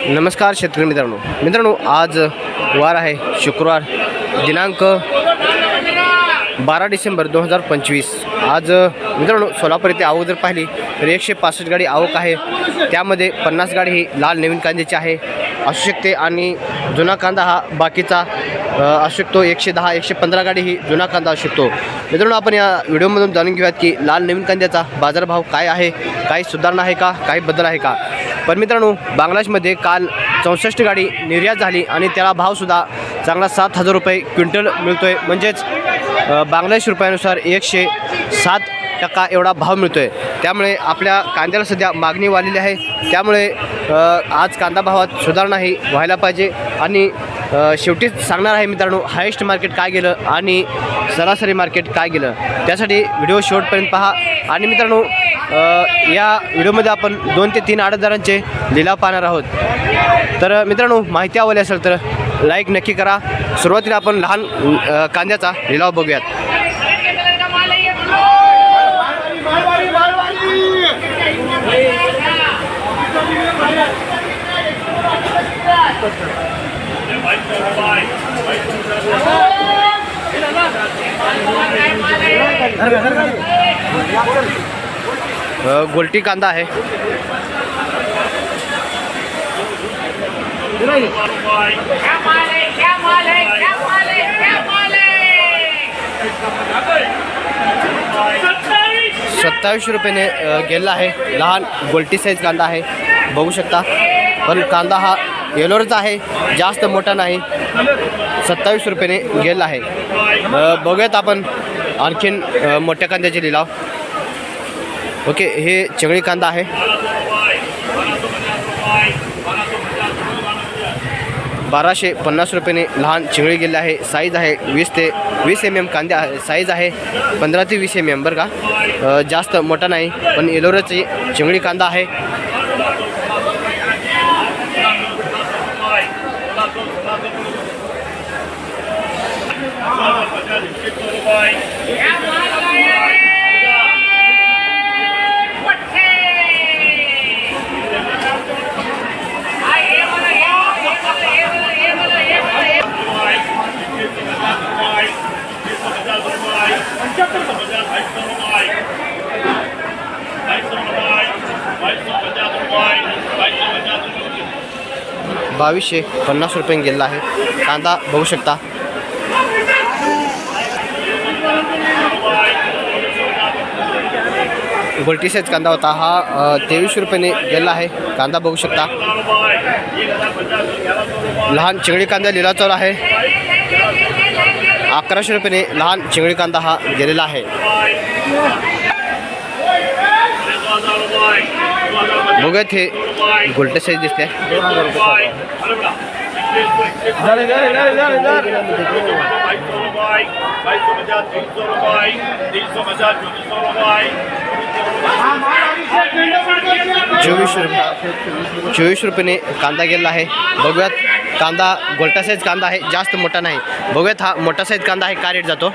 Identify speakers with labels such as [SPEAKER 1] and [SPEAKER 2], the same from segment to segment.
[SPEAKER 1] नमस्कार शेतकरी मित्रांनो, आज वार आहे शुक्रवार दिनांक 12 डिसेंबर 2025। आज मित्रांनो सोलापूर येथे आवक जर पाहिली तर 165 गाडी आवक आहे। त्यामध्ये 50 गाडी ही लाल नवीन कांद्याची आहे असू शकते आणि जुना कांदा हा बाकीचा असू शकतो। 110 115 गाडी ही जुना कांदा असू शकतो। मित्रांनो, आपण या व्हिडिओमधून जाणून घेऊयात की लाल नवीन कांद्याचा बाजारभाव काय आहे, काही सुधारणा आहे का, काही बदल आहे का। पण मित्रांनो, बांगलादेशमध्ये काल 64 गाडी निर्यात झाली आणि त्याला भावसुद्धा चांगला 7,000 रुपये क्विंटल मिळतो आहे। म्हणजेच बांगलादेश रुपयानुसार 107% एवढा भाव मिळतो आहे। त्यामुळे आपल्या कांद्याला सध्या मागणी वाढलेली आहे। त्यामुळे आज कांदा भावात सुधारणा ही व्हायला पाहिजे आणि शेवटीच सांगणार आहे मित्रांनो, हायेस्ट मार्केट काय गेलं आणि सरासरी मार्केट काय गेलं। त्यासाठी व्हिडिओ शेवटपर्यंत पहा। आणि मित्रांनो, या व्हिडिओमध्ये आपण 2 ते 3 आडतदारांचे लिलाव पाहणार आहोत। तर मित्रांनो, माहिती आवडली असेल तर लाईक नक्की करा। सुरुवातीला आपण लहान कांद्याचा लिलाव बघूयात। गोल्टी कांदा आहे। ₹27 गेला आहे। लहान गोल्टी साईज कांदा आहे, बघू शकता। पण कांदा हा येलोरचा आहे, जास्त मोठा नाही। ₹27 गेला आहे। बघूयात आपण आणखीन मोठ्या कांद्याचे लिलाव। ओके, हे चिंगळी कांदा आहे। ₹1250 लहान चिंगळी गेली आहे। साईज आहे 20 ते 20 mm कांद्या साईज आहे। 15 ते 20 mm बरं का, जास्त मोठा नाही। पण येलोराची चिंगळी कांदा आहे। ₹2250 गेला आहे। कांदा बघू शकता। गोल्टी साईज कांदा होता हा ₹23 गेला आहे। कांदा बघू शकता। लहान चिंगळी कांदा लिलाव चालू आहे। ₹1100 लहान चिंगळी कांदा हा गेलेला आहे। बघूयात, हे गोल्टी साईज दिसते। ₹24 कांदा गेला आहे। बघूयात, कांदा गोल्टा साईज कांदा आहे, जास्त मोठा नाही। बघूयात हा मोठा साईज कांदा आहे, काय रेट जातो।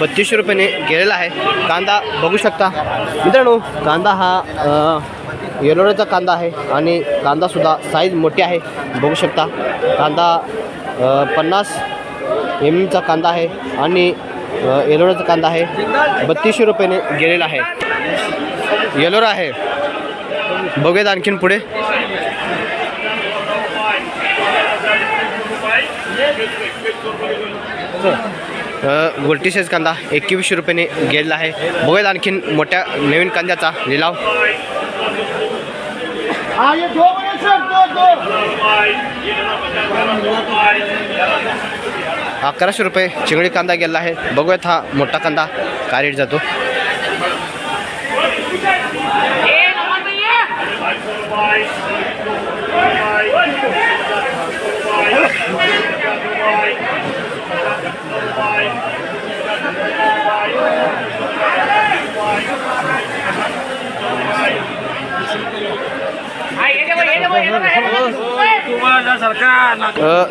[SPEAKER 1] ₹32 गेलेला आहे। कांदा बघू शकता मित्रांनो, कांदा हा येलोराचा कांदा आहे आणि कांदासुद्धा साईज मोठी आहे, बघू शकता। कांदा 50 mm कांदा आहे आणि येलोराचा कांदा आहे। ₹32 गेलेला आहे, येलोरा आहे। बघूयात आणखीन पुढे। गोल्टी साईज कांदा ₹21 गेलेला आहे। बघूयात आणखीन मोठ्या नवीन कांद्याचा लिलाव। ₹1100 चिंगळी कांदा गेला आहे। बघूयात हा मोठा कांदा काय रेट जातो।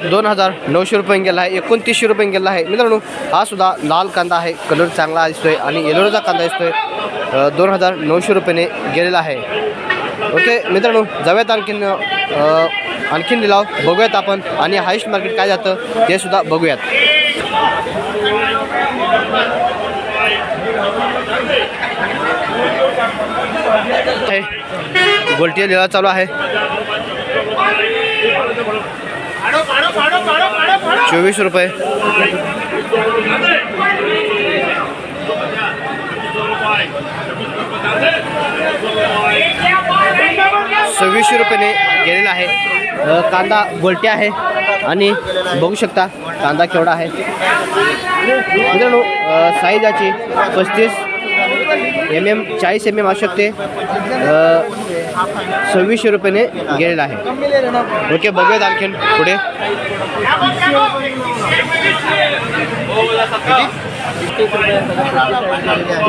[SPEAKER 1] 2,900 रुपये गेला आहे. 2900 रुपये गेला आहे मित्रांनो. हा सुद्धा लाल कांदा आहे, कलर चांगला दिसतोय आणि येलोचा कांदा दिसतोय. 2,900 रुपयाने गेलेला आहे. ओके मित्रांनो, जाऊयात आणखीन लिलाव बघूयात आपण आणि हायस्ट मार्केट काय जातं ते सुद्धा बघूयात. गोलटी लिलाव चालू आहे. 24 रुपये. 2600 रुपयाने गेलेला आहे. कांदा गोलटी आहे आणि बघू शकता कांदा केवढा आहे मित्रांनो. साईज याची 35 mm 40 mm असू शकते. 2600 रुपयाने गेलेला आहे. ओके, बघूयात आणखीन पुढे.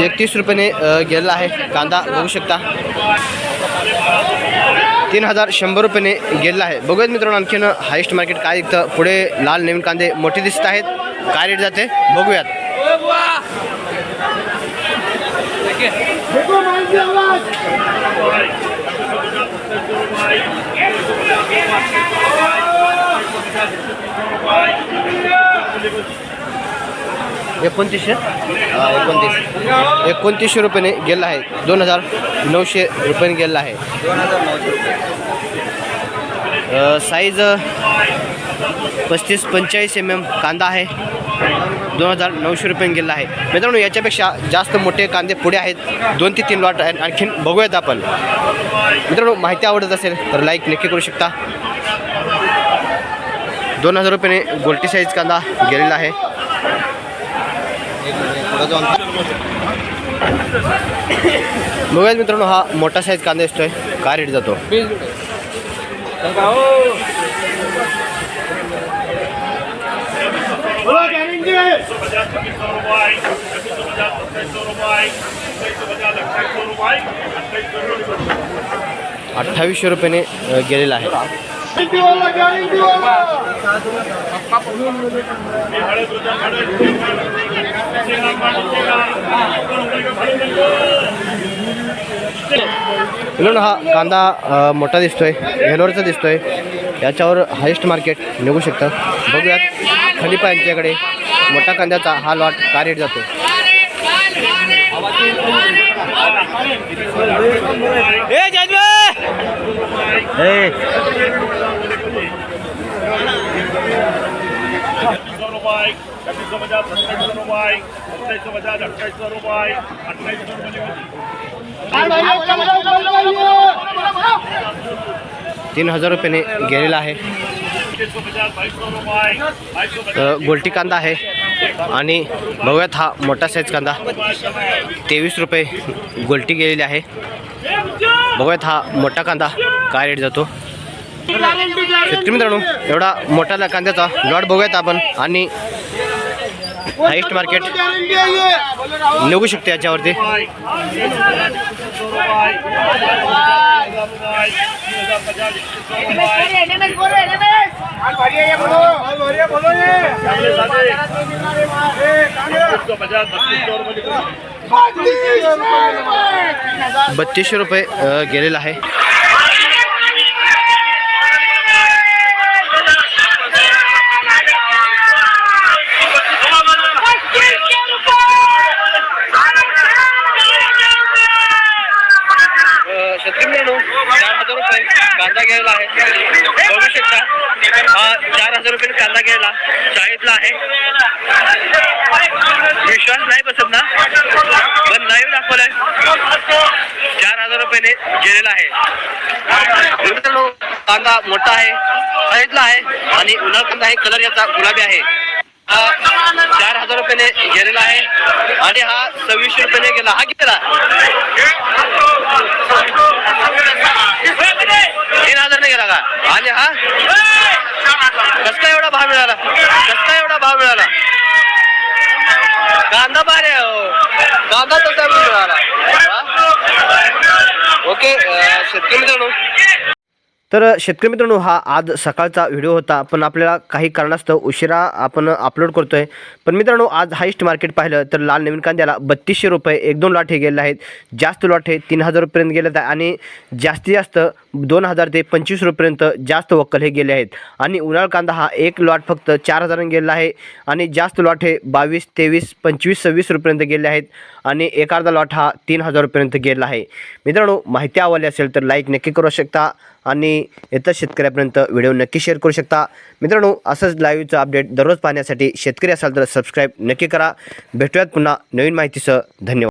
[SPEAKER 1] 31 रुपयाने गेलेला आहे. कांदा बघू शकता. 3,100 रुपयाने गेलेला आहे. बघूयात मित्रांनो आणखीन हायस्ट मार्केट काय दिसतं पुढे. लाल नवीन कांदे मोठे दिसत आहेत. काय रेट जाते बघूयात. एकोणतीसशे 2900 रुपयाने गेला आहे. 2,900 रुपयाने गेला आहे. साईज 35-45 mm कांदा आहे. 2,900 रुपयाने गेला आहे मित्रांनो. याच्यापेक्षा जास्त मोठे कांदे पुढे आहेत. 2 ते 3 लॉट आहेत. आणखीन बघूयात आपण मित्रांनो. माहिती आवडत असेल तर लाईक नक्की करू शकता. 2,000 रुपयाने गोलटी साईज कांदा गेलेला आहे. बघूयात मित्रांनो, हा मोठा साईज कांदा असतोय. काय रेट जातो. ₹2800 रुपयाने गेलेला आहे. हा कांदा मोठा दिसतोय, वेलोरचा दिसतोय. याच्यावर हायेस्ट मार्केट निघू शकतं. बघूयात खलिफा यांच्याकडे मोठा कांद्याचा हा लॉट काय रेट जातो. ₹3,000 रुपयाने गेलेला आहे. गोलटी कांदा आहे आणि बघूयात हा मोठा साईज कांदा. 23 रुपये गोलटी गेलेली आहे. बघूयात हा मोठा कांदा काय रेट जातो. शेतकरी मित्रांनो, एवढा मोठा कांद्याचा लॉट बघूयात आपण आणि हायेस्ट मार्केट निघू शकते याच्यावरती. ₹3200 रुपये गेलेला आहे. कांदा घ्यायला आहे. बघू शकता हा 4,000 रुपये कांदा घ्यायला चाळीसला आहे. विश्वास नाही बसत ना, पण लाईव्ह दाखवलाय. 4,000 रुपयाने गेलेला आहे. कांदा मोठा आहे, साईजला आहे आणि उन्हाळ कांदा आहे. कलर याचा गुलाबी आहे. हा 4,000 रुपयाने गेलेला आहे आणि हा 2600 रुपयाने गेला. हा कितीला 3,000 ने गेला का. आणि हा कस काय एवढा भाव मिळाला. कांदा भारी आहे हो. कांदा तसा मिळाला. ओके शेतकरी मित्रांनो, तर शेतकरी मित्रांनो, हा आज सकाळचा व्हिडिओ होता, पण आपल्याला काही कारणास्तव उशिरा आपण अपलोड करतो आहे. पण मित्रांनो, आज हायस्ट मार्केट पाहिलं तर लाल नवीन कांद्याला 3200 रुपये 1-2 लॉट हे गेले आहेत. जास्त लॉट हे 3000 रुपयेपर्यंत गेलेत आहे आणि जास्तीत जास्त 2000 ते 25 रुपयेपर्यंत जास्त वक्कल हे गेले आहेत. आणि उन्हाळ कांदा हा एक लॉट फक्त 4000 गेलेला आहे आणि जास्त लॉट हे 22, 23, 25, 26 रुपयेपर्यंत गेले आहेत आणि एक अर्धा लॉट हा 3000 रुपयेपर्यंत गेला आहे. मित्रांनो, माहिती आवडली असेल तर लाईक नक्की करू शकता आणि इतर शेतकऱ्यापर्यंत व्हिडिओ नक्की शेअर करू शकता. मित्रांनो, असंच लाईव्हचं अपडेट दररोज पाहण्यासाठी शेतकरी असाल तर सबस्क्राईब नक्की करा. भेटूयात पुन्हा नवीन माहितीसह. धन्यवाद.